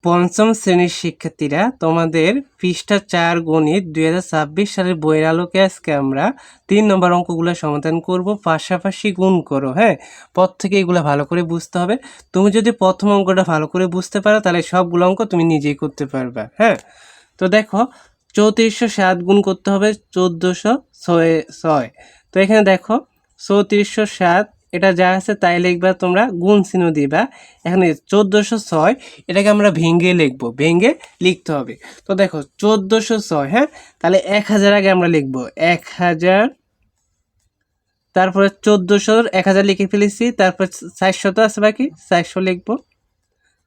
পঞ্চম শ্রেণীর শিক্ষার্থীরা, তোমাদের পৃষ্ঠা 4 গণিত 2026 সালের বইয়ের আলোকে আজকে আমরা 3 নম্বর অঙ্কগুলো সমাধান করব। পাশাপাশি গুণ করো। হ্যাঁ, পর থেকে এগুলো ভালো করে বুঝতে হবে। তুমি যদি প্রথম অঙ্কটা ভালো করে বুঝতে পারো তাহলে সবগুলো অঙ্ক তুমি নিজেই করতে পারবে। হ্যাঁ, তো দেখো 3407 গুণ করতে হবে 1406। তো এখানে দেখো 3407 এটা যা আছে তাই লিখবা, তোমরা গুণ চিহ্ন দিবা। এখানে 1406 এটাকে আমরা ভেঙে লিখবো, ভেঙে লিখতে হবে। তো দেখো 1406, হ্যাঁ, তাহলে 1000 আগে আমরা লিখবো 1000, তারপরে 1400 1000 লিখে ফেলেছি, তারপর 400 তো আছে বাকি, 400 লিখবো,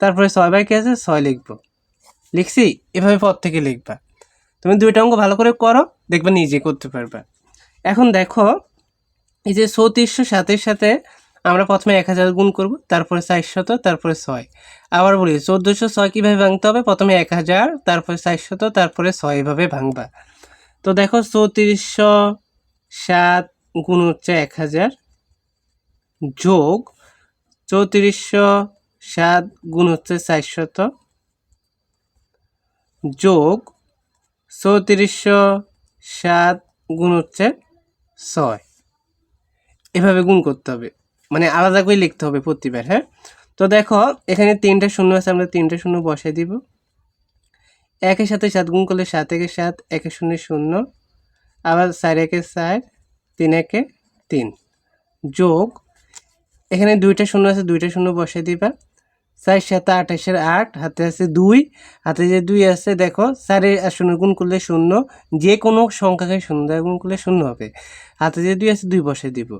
তারপরে 6 বাকি আছে 6 লিখবো। লিখছি, এভাবে পর থেকে লিখবা। তুমি দুইটা অঙ্ক ভালো করে করো, দেখবা নিজে করতে পারবা। এখন দেখো এই যে 3407 সাথে আমরা প্রথমে 1000 গুণ করব, তারপরে 400, তারপরে 6। আবার বলি 1406 কীভাবে ভাঙতে হবে, প্রথমে 1000, তারপরে 400, তারপরে 6, এভাবে ভাঙবা। তো দেখো 3407 গুণ হচ্ছে 1000 যোগ 3407 গুণ হচ্ছে 400 যোগ 3407 গুণ হচ্ছে 6, এভাবে গুণ করতে হবে, মানে আলাদা করে লিখতে হবে প্রতিবার। হ্যাঁ, তো দেখো এখানে 3টা শূন্য আছে, আমরা 3টা শূন্য বসাই দিব। 1-এর সাথে 7 গুণ করলে 7 একে 7, 1 শূন্য 0, আবার 4 একে 4, 3 একে 3 যোগ এখানে 2টা শূন্য আছে, 2টা শূন্য বসাই দিবা। 4 7 28-এর 8, হাতে আছে 2, হাতে যে 2 আছে দেখো 4 আর 0 গুণ করলে 0, যে কোনো সংখ্যাকে 0 দ্বারা গুণ করলে 0 হবে। হাতে যে 2 আছে 2 বসাই দিব।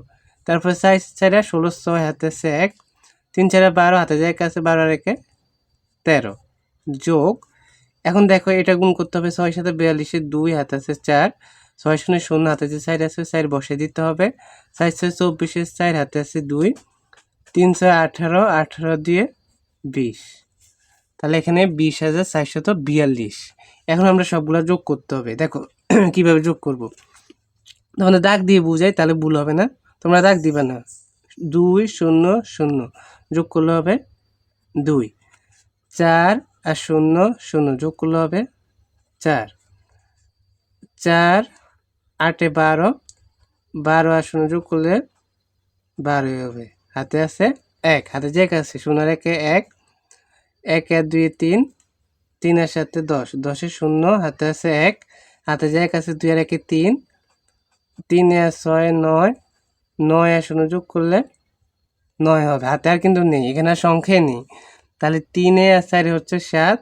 তারপর 4 4 16 6, হাতে আছে 1, 3 4 12, হাতে যে 1 আছে 12 আর 1 13 যোগ এখন দেখো এটা গুণ করতে হবে 6 সাথে 42-এর 2, হাতে আছে 4, 6 0 0, হাতে যে 4 আছে 4 বসিয়ে দিতে হবে। 4 6 24-এর 4, হাতে আছে 2, 3 6 18, 18 দিয়ে 20, তাহলে এখানে 20,442। এখন আমরা সবগুলো যোগ করতে হবে। দেখো কিভাবে যোগ করব, তোমাদের দাগ দিয়ে বুঝাই তাহলে ভুল হবে না, তোমরা দাগ দিবা না। 2 0 0 যোগ করলে হবে 2, 4 আর 0 0 যোগ করলে হবে 4, 4 8 12, 12 আর 0 যোগ করলে 12 হবে। হাতে আছে 1, হাতে যে আছে 0 আর 1 1, 1 আর 2 3, 3 আর 7 10, 10 0, হাতে আছে 1, হাতে যে আছে 2 আর 1 3, 3 আর 6 9, 9 আর 0 যোগ করলে 9 হবে। হাতে আর কিন্তু নেই, এখানে আর সংখ্যাই নেই। তাহলে 3 আর 4 হচ্ছে 7,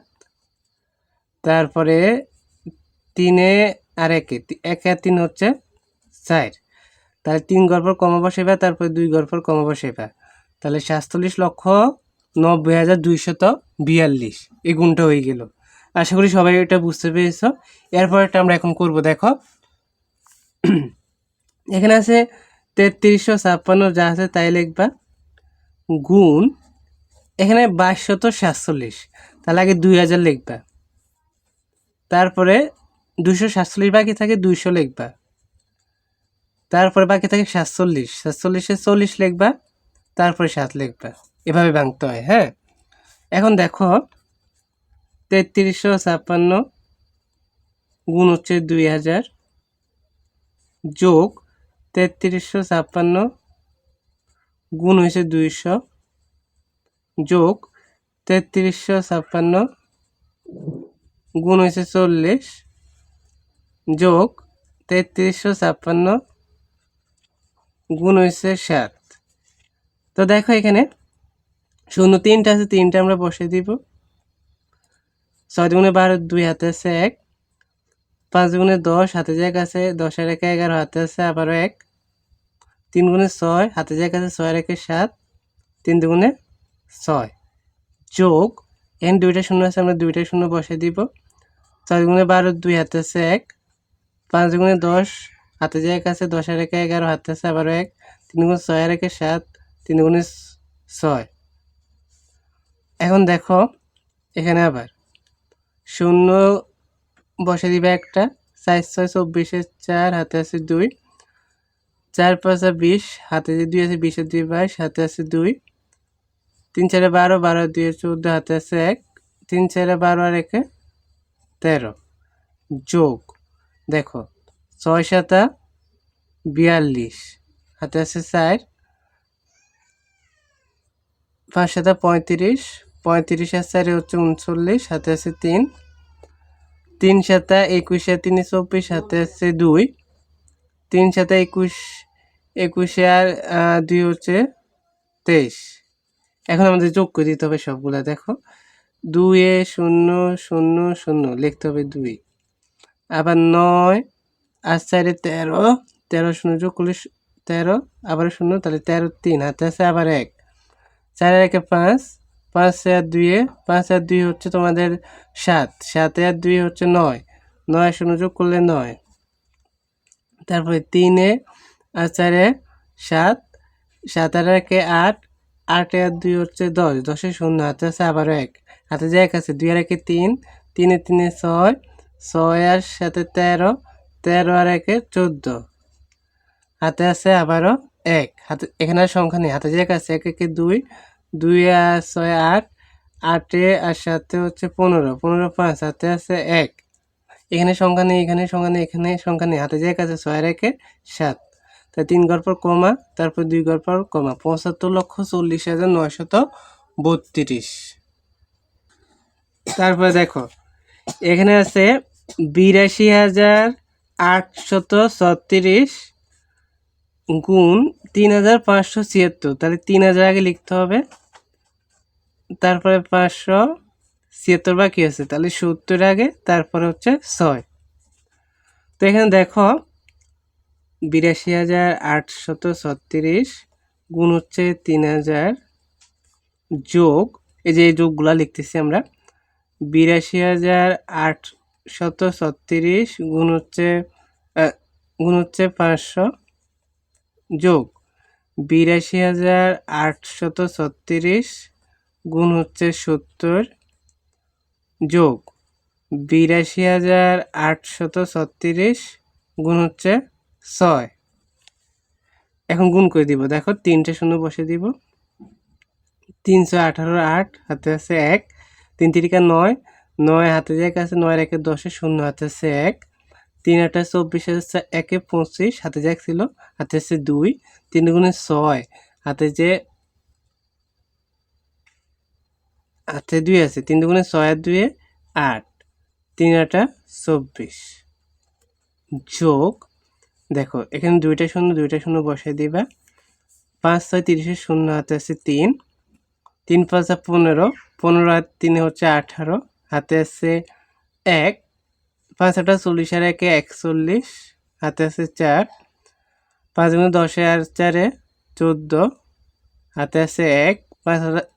তারপরে 3 আর 1 আর 3 হচ্ছে 4, তাহলে 3 ঘর পর কমা বসাইবা, তারপরে 2 ঘর পর কমা বসাইবা, তাহলে 47,90,242 এই গুণটা হয়ে গেল। আশা করি সবাই এটা বুঝতে পেরেছ। এরপরটা আমরা এখন করব। দেখো এখানে আছে 3356, যা আছে তাই লিখবা, গুণ এখানে 2247, তাহলে আগে 2000 লিখবা, তারপরে 247 বাকি থাকে 200 লিখবা, তারপরে বাকি থাকে 47, 47-এ 40 লিখবা, তারপরে 7 লিখবা। এভাবে ভাঙতে হয়। হ্যাঁ, এখন দেখো 3356 গুণ হচ্ছে 2000 যোগ 3356 গুণ হয়েছে 200 যোগ 3356 গুণ হয়েছে 40 যোগ 3356 গুণ হয়েছে 7। তো দেখো এখানে 0 3টা আছে, 3টা আমরা বসিয়ে দিব। 6 দুগুণে 12, 2 হাতে আছে 1, 5 দুগুণে 10, হাতে যে 1 আছে 10 আর 1 11, হাতে আছে আবারও 1, 3 গুণে 6, হাতে যে 1 আছে 6 আর 1 7, 3 দুগুণে 6 যোগ এখানে 2টা শূন্য আছে, আমরা 2টা শূন্য বসিয়ে দিব। 6 দুগুণে 12, 2 হাতে আছে 1, 5 দুগুণে 10, হাতে যে 1 আছে 10 আর 1 11, হাতে আছে আবারও 1, 3 গুণে 6 আর 1 7, 3 দুগুণে 6। এখন দেখো এখানে আবার শূন্য বসে দিবে একটা, 4 6 24-এর 4, হাতে আছে 2, 4 5 20, হাতে যে 2 আছে 20 এর 2 22, হাতে আছে 2, 3 4 12, 12 2 14, হাতে আছে 1, 3 4 12 আর 1 13 যোগ দেখো 6 7 42 হাতে আছে 4 5 7 35 35 আর 4 হচ্ছে 39 হাতে আছে 3 3 7 21 আর 3 24 হাতে আছে 2 3 7 21 21 আর 2 হচ্ছে 23 এখন আমাদের যোগ করে দিতে হবে সবগুলা দেখো 2 এ 0 0 0 লিখতে হবে 2 আবার 9 আর 4 13 13 0 যোগ করলে 13 আবার 0 তাহলে 13 3 হাতে আছে আবার 1 4 আর 1 5 5 আর 2 5 আর 2 হচ্ছে তোমাদের 7 7 আর 2 হচ্ছে 9 9 0 যোগ করলে 9 তারপরে 3 আর 4 7 7 আর 1 8 8 আর 2 হচ্ছে 10 10 0 হাতে আছে আবার 1 হাতে যে 1 আছে 2 আর 1 3 3 3 6 6 আর 7 13 13 আর 1 14 হাতে আছে আবারও 1 হাতে এখানে আর সংখ্যা নেই হাতে যে 1 আছে 1 1 2 2 আর 6 8 8 আর 7 হচ্ছে 15 15 5 হাতে আছে 1 এখানে সংখ্যা নেই এখানে সংখ্যা নেই এখানে সংখ্যা নেই হাতে যে 1 আছে 6 আর 1 7 তাই 3 ঘর পর কমা তারপর 2 ঘর পর কমা 75,40,932 তারপরে দেখো এখানে আছে 82,836 গুণ 3,576 তাহলে 3,000 আগে লিখতে হবে তারপরে 576 বাকি আছে তাহলে 70 আগে তারপরে হচ্ছে 6 তো এখানে দেখো 82,836 গুণ হচ্ছে 3,000 যোগ এই যে এই যোগগুলা লিখতেছি আমরা 82,836 গুণ হচ্ছে 500 যোগ 82,836 গুণ হচ্ছে 70 যোগ 82,836 গুণ হচ্ছে 6 এখন গুণ করে দিব দেখো 3টে শূন্য বসে দিব 318 8 হাতে আছে 1 3 3 9 9 হাতে যে 1 আছে 9 1 10 0 হাতে আছে 1 3 8 24 আছে 1 25 হাতে যে 1 ছিল হাতে আছে 2 3 গুণে 6 হাতে যে হাতে 2 আছে 3 গুণে 6 আর 2 8 3 8 24 যোগ দেখো এখানে দুইটা শূন্য বসাই দিবা 5 6 30 শূন্য হাতে আছে 3 3 5 15 15 আর 3 হচ্ছে 18 হাতে আছে 1 5 8 40 আর 1 41 হাতে আছে 4 5 গুণ 10 আর 4 14 হাতে আছে 1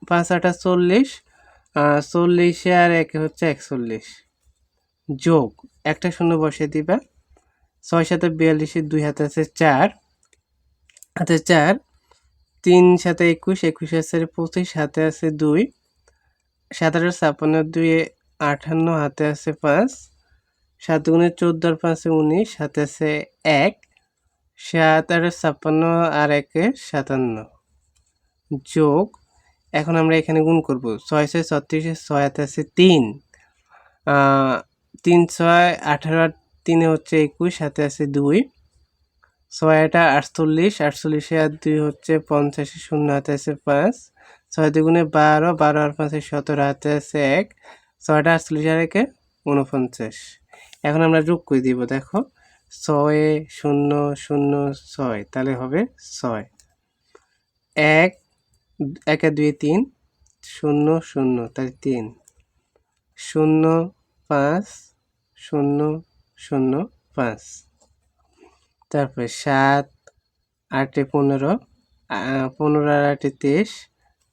5 8 40 40 আর 1 হচ্ছে 41 যোগ একটা শূন্য বসিয়ে দিবা 6 7 42 2 হাতে আছে 4 হাতে 4 3 7 21 21 আছে 25 হাতে আছে 2 7 8 56 2 58 হাতে আছে 5 7 গুণে 14 আর 5 19 হাতে আছে 1 7 8 56 আর 1 57 যোগ এখন আমরা এখানে গুণ করব 6 6 36 6 হাতে আছে 3 3 6 18 আর 3 হচ্ছে 21 হাতে আছে 2 6 8 48 48 আর 2 হচ্ছে 85 শূন্য হাতে আছে 5 6 2 গুণে 12 12 আর 5 17 হাতে আছে 1 6 48 আর 1 49 এখন আমরা যোগ করে দিব দেখো 6 0 0 6 তাহলে হবে 6 1 1 2 3 0 0 তাহলে 3 0 5 0 0 5 তারপরে 7 8 15 15 আর 8 23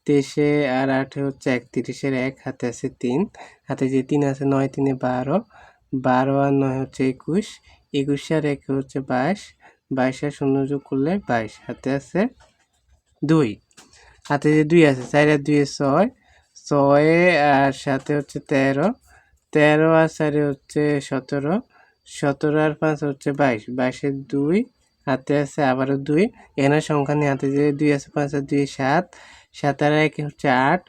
23 আর 8 হচ্ছে 31 এর 1 হাতে আছে 3 হাতে যে 3 আছে 9 3 12 12 আর 9 হচ্ছে 21 21 আর 1 হচ্ছে 22 22 আর 0 যোগ করলে 22 হাতে আছে 2 হাতে যে 2 আছে 4 আর 2 6 6 আর 7 হচ্ছে 13 13 আর 4 হচ্ছে 17 17 আর 5 হচ্ছে 22 22 এর 2 হাতে আছে আবারও 2 এখানে সংখ্যা নিয়ে হাতে যে 2 আছে 5 আর 2 7 7 আর 1 হচ্ছে 8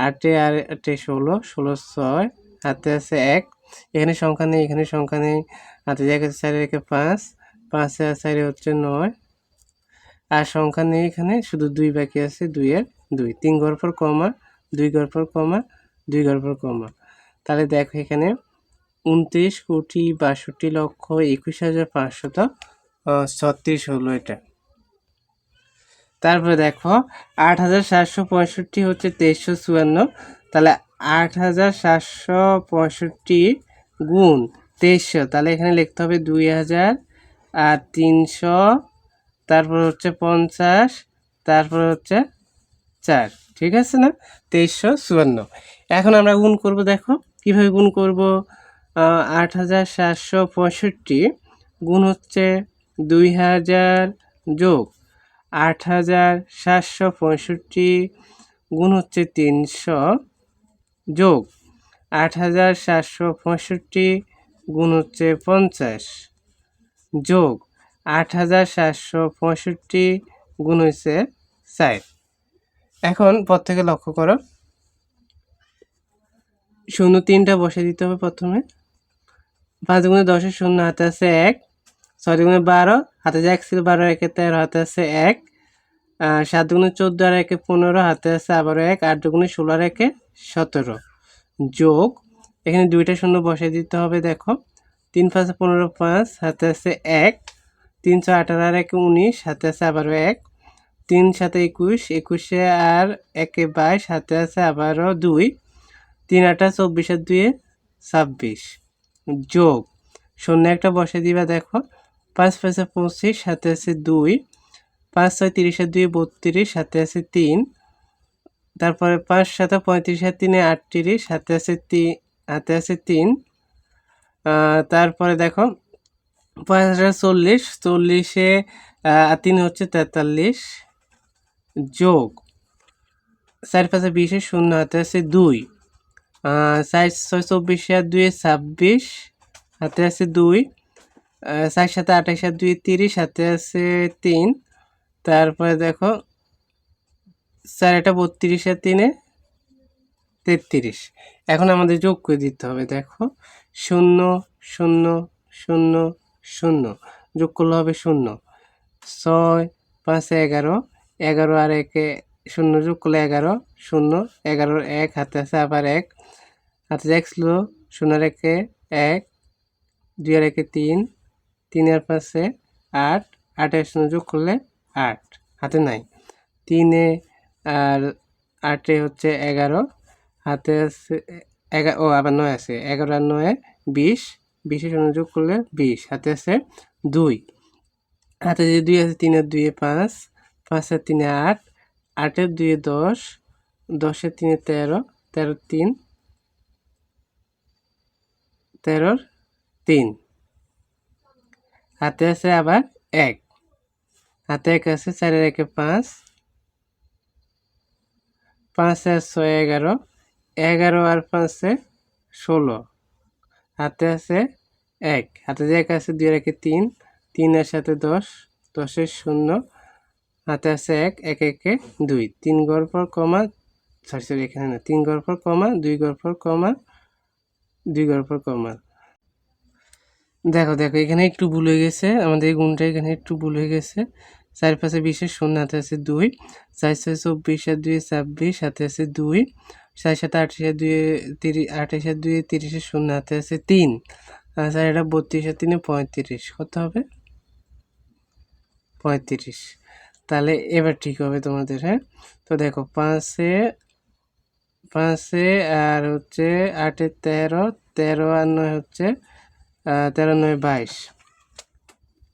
8 আর 8 16, 16 6, হাতে আছে 1, এখানে সংখ্যা নেই, এখানে সংখ্যা নেই, হাতে জায়গা 4 রেখে 5, 5 আর 4 হচ্ছে 9, আর সংখ্যা নেই, এখানে শুধু 2 বাকি আছে, 2 এর 2, 3 ঘর পর কমা, 2 ঘর পর কমা, 2 ঘর পর কমা। তাহলে দেখো এখানে 29,62,21,536 হলো এটা। তারপরে দেখো 8,765 হচ্ছে 2354, তাহলে 8,765 গুণ 2300, তাহলে এখানে লিখতে হবে 2,300, তারপর হচ্ছে 50, তারপর হচ্ছে 4, ঠিক আছে না? 2354। এখন আমরা গুণ করব, দেখো কিভাবে গুণ করব। 8,765 গুণ হচ্ছে 2000 যোগ 8,765 গুণ হচ্ছে 300 যোগ 8,765 গুণ হচ্ছে 50 যোগ 8,765 গুণ হচ্ছে 4। এখন পর থেকে লক্ষ্য করো, 0 3টা বসে দিতে হবে প্রথমে। 5 গুণে 10 এর 0, হাতে আছে 1, 6 গুণে 12, হাতে যে 1 ছিল, 12 একে 13, হাতে আছে 1, 7 গুণে 14 আর 1 15, হাতে আছে আবারও 1, 8 গুণে 16 আর 1 17 যোগ, এখানে 2টা 0 বসে দিতে হবে। দেখো 3 5 15 5, হাতে আছে 1, 318 আর 1 19, হাতে আছে আবারও 1, 3 7 21, 21 আর 1 22, হাতে আছে আবারও 2, 3 8 24 আর 2 26 যোগ 0 একটা বসে দিবা। দেখো 5 5 25, হাতে আছে 2, 5 6 30 আর 2 32, হাতে আছে 3, তারপরে 5 7 35 আর 3 38, হাতে আছে 3, তারপরে দেখো 5 40, 40 আর 3 হচ্ছে 43 যোগ 4 5 20, 0 হাতে আছে 2, 4 6 24 আর 2 26, হাতে আছে 2, 4 7 28 আর 2 30, হাতে আছে 3, তারপরে দেখো 4 এটা 32 আর 3 33। এখন আমাদের যোগ করে দিতে হবে। দেখো 0 0 0 0 যোগ করলে হবে 0, 6 5 11, 11 আর 1 0 যোগ করলে 11, 0 11 1, হাতে আছে আবার 1, হাতে 1 ছিল, 0 আর 1 1, 2 আর 1 3, 3 আর 5 8, 8 আর 0 যোগ করলে 8, হাতে নাই, 3 আর 8 হচ্ছে 11, হাতে আছে 11, ও আবার 9 আছে, 11 আর 9 20, 20 এর 0 যোগ করলে 20, হাতে আছে 2, হাতে যে 2 আছে, 3 আর 2 5, 5 আর 3 8, 8 এর 2 10, 10 এর 3 13, 13 3, 13 3, হাতে আছে আবার 1, হাতে 1 আছে, 4 এর 1 5, 5 আর 6 11, 11 আর 5 16, হাতে আছে 1, হাতে যে 1 আছে, 2 এর 1 3, 3 এর সাথে 10, 10 এর 0, হাতে আছে 1, 1 1 2, 3 ঘর পর কমা, সরি এখানে না, 3 ঘর পর কমা, 2 ঘর পর কমা, 2 ঘর পর কমা। দেখো দেখো এখানে একটু ভুল হয়ে গেছে, আমাদের এই গুণটা এখানে একটু ভুল হয়ে গেছে। 4 5 20 0, হাতে আছে 2, 4 6 24 আর 2 26, হাতে আছে 2, 4 7 28 আর 2 30, 28 আর 2 30 0, হাতে আছে 3, আর 4 এটা 32 আর 3 35, কত হবে? 35। তাহলে এবার ঠিক হবে তোমাদের। হ্যাঁ, তো দেখো 5 আর হচ্ছে 8 13, 13 আর 9 হচ্ছে 13 9 22।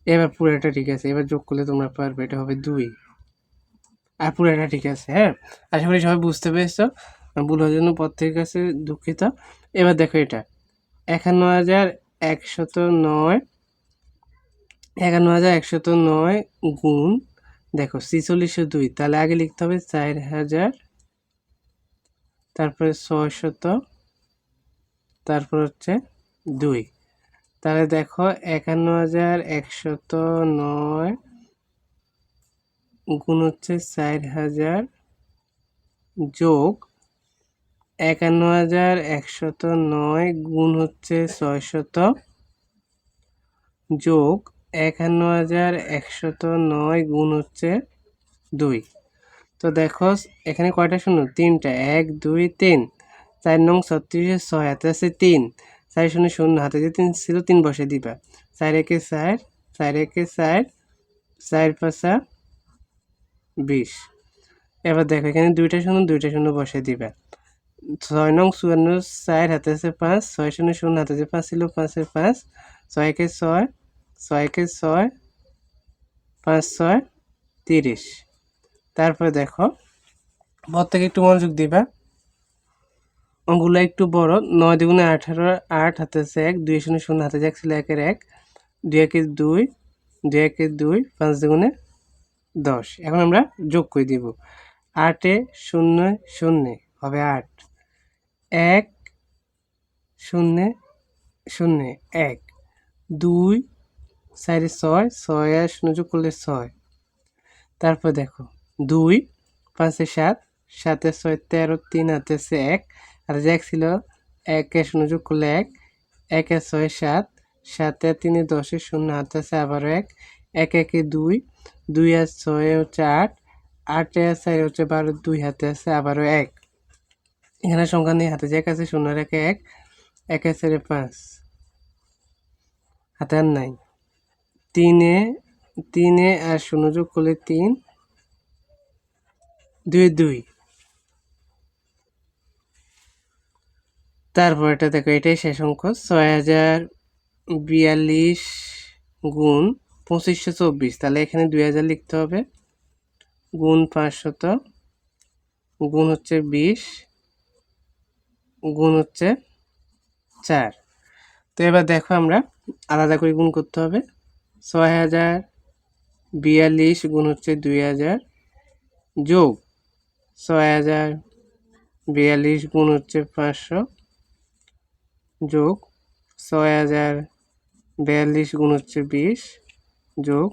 এবার পুরোটা ঠিক আছে, এবার যোগ করলে তোমরা পারবে, এটা হবে 2, আর পুরোটা ঠিক আছে। হ্যাঁ, আশা করি সবাই বুঝতে পেরেছো, ভুল হওয়ার জন্য প্রত্যেকের কাছে দুঃখিত। এবার দেখো এটা 51,109, 51,109 গুণ, দেখো 4602, তাহলে আগে লিখতে হবে 4000, তারপরে 600, তারপর হচ্ছে 2, তাহলে দেখো 51,109 গুণ হচ্ছে 4000 যোগ ৫১,১০৯ গুণ হচ্ছে ৬০০ যোগ ৫১,১০৯ গুণ হচ্ছে ২। তো দেখো এখানে কয়টা শূন্য? ৩টা। ১ ২ ৩। ৪ নং ৩৬ ৬ হাতে আছে ৩, ৪ শূন্য শূন্য হাতে যে ৩ ছিল ৩ বসে দিবা। ৪ একে ৪, ৪ একে ৪, ৪ পাঁচা ২০। এবার দেখো এখানে দুইটা শূন্য বসে দিবা। ৬ নং ৫৪ ৪ হাতে আছে ৫, ৬ শূন্য শূন্য হাতে যে ৫ ছিল ৫ এর ৫, ৬ একে ৬, ৬ একে ৬, ৫ ৬ ৩০। তারপরে দেখো প্রত্যেকে একটু মনোযোগ দিবা, অঙ্কগুলো একটু বড়। ৯ দুগুণে ১৮, ৮ হাতে আছে ১, ২ শূন্য শূন্য হাতে যে ১ ছিল ১ এর ১, ২ একে ২, ২ একে ২, ৫ দুগুণে ১০। এখন আমরা যোগ করে দিব। ৮ এ ০ ০ হবে ৮, ১ ০ ০ ১, ২ ৪ ৬, ৬ আর ০ যোগ করলে ৬। তারপর দেখো ২ ৫ এ ৭, ৭ এ ৬ ১৩, ৩ হাতে আছে ১ আর যে ১ ছিল ১ এ ০ যোগ করলে ১, ১ এ ৬ ৭, ৭ এ ৩ ১০ এ ০ হাতে আছে আবারও ১, ১ একে ২, ২ আর ৬ হচ্ছে ৮, ৮ এ ৪ হচ্ছে ১২, ২ হাতে আছে আবারও ১। এখানে সংখ্যা নেই, হাতে যে ১ আছে ০ রেখে ১, ১ এ ৪ ৫, হাতে আর নাই। ৩ এ আর ০ যোগ করলে ৩, ২ ২। তারপর এটা দেখো এটাই শেষ অঙ্ক। ৬০৪২ গুণ ২৫২৪, তাহলে এখানে ২০০০ লিখতে হবে, গুণ ৫০০ গুণ হচ্ছে ২০ গুণ হচ্ছে ৪। তো এবার দেখো আমরা আলাদা করে গুণ করতে হবে। ৬০৪২ গুণ হচ্ছে ২০০০ যোগ ৬০৪২ গুণ হচ্ছে ৫০০ যোগ ৬০৪২ গুণ হচ্ছে ২০ যোগ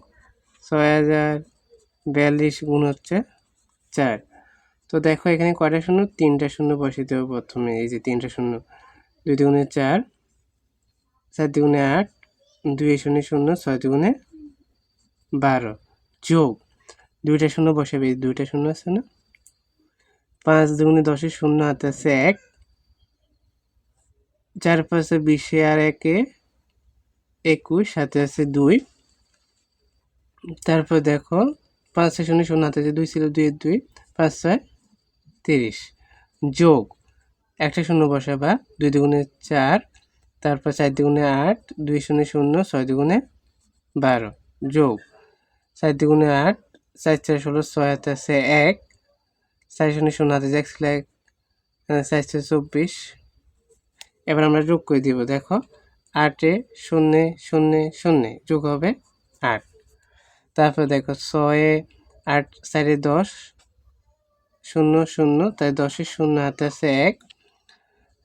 ৬০৪২ গুণ হচ্ছে ৪। তো দেখো এখানে কয়টা শূন্য? ৩টা শূন্য বসিয়ে দেবো প্রথমে। এই যে ৩টা শূন্য, ২ দুগুণে ৪, ৪ দুগুণে ৮, ২ শূন্য শূন্য, ৬ দুগুণে ১২ যোগ ২টা শূন্য বসাবে, এই ২টা শূন্য আছে না, ৫ দুগুণে ১০ শূন্য হাতে আছে ১, ৪ ৫ ২০ আর ১ ২১ হাতে আছে ২। তারপর দেখো ৫ শূন্য শূন্য হাতে আছে ২ ছিল ২ এর ২, ৫ ৬ ৩০ যোগ একটা শূন্য বসাবা, ২ দুগুণে ৪, তারপর ৪ দুগুণে ৮, ২ শূন্য শূন্য, ৬ দুগুণে ১২ যোগ ৪ দুগুণে ৮, ৪ ৪ ১৬, ৬ হাতে আছে ১, ৪ শূন্য শূন্য হাতে যে ১ ছিল ১, ৪ ৪ ২৪। এবার আমরা যোগ করে দিব। দেখো ৮ এ ০ ০ ০ যোগ হবে ৮। তারপর দেখো ৬ এ ৮, ৪ এ ১০, ০ ০, তাই ১০ এর ০ হাতে আছে ১,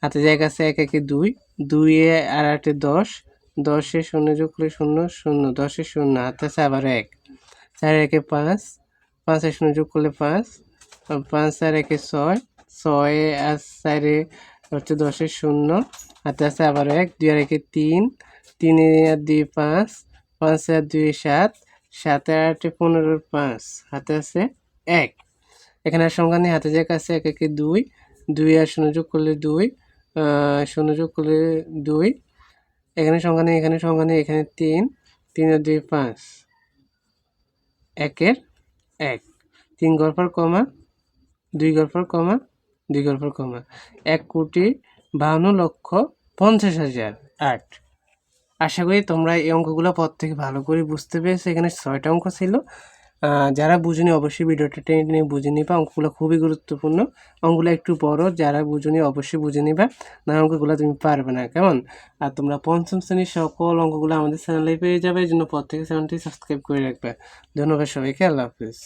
হাতে যে ১ আছে ১ একে ২, ২ এ আর ৮ এ ১০, ১০ এ ০ যোগ করলে ০ ০, ১০ এর ০ হাতে আছে আবার ১, ৪ একে ৫, ৫ এ ০ যোগ করলে ৫, ৫ আর ১ এ ৬, ৬ আর ৪ এ হচ্ছে ১০ এর ০ হাতে আছে আবার ১, ২ আর ১ এ ৩, ৩ আর ২ ৫, ৫ আর ২ ৭, ৭ আর ৮ এ ১৫, ৫ হাতে আছে ১। এখানে আর সংখ্যা নেই, হাতে যে আছে ১ একে ২, ২ আর ০ যোগ করলে ২, ০ যোগ করলে ২, এখানে সংখ্যা নেই, এখানে সংখ্যা নেই, এখানে ৩, ৩ আর ২ ৫, ১ এর ১, ৩ ঘর পর কমা, ২ ঘর পর কমা, ২ ঘর পর কমা, ১,৫২,৫০,০০০ আশা করি তোমরা এই অঙ্কগুলো পর থেকে ভালো করে বুঝতে পেরেছো। এখানে ৬টা অঙ্ক ছিল। যারা বুঝুনি অবশ্যই ভিডিওটা টেনে টেনে বুঝে নিবা। অঙ্কগুলো খুবই গুরুত্বপূর্ণ, অঙ্কগুলো একটু বড়, যারা বুঝুনি অবশ্যই বুঝে নিবা, না অঙ্কগুলো তুমি পারবে না, কেমন? আর তোমরা পঞ্চম শ্রেণীর সকল অঙ্কগুলো আমাদের চ্যানেলে পেয়ে যাবে, এই জন্য প্রত্যেকে চ্যানেলটি সাবস্ক্রাইব করে রাখবে। ধন্যবাদ সবাইকে, আল্লাহ হাফিজ।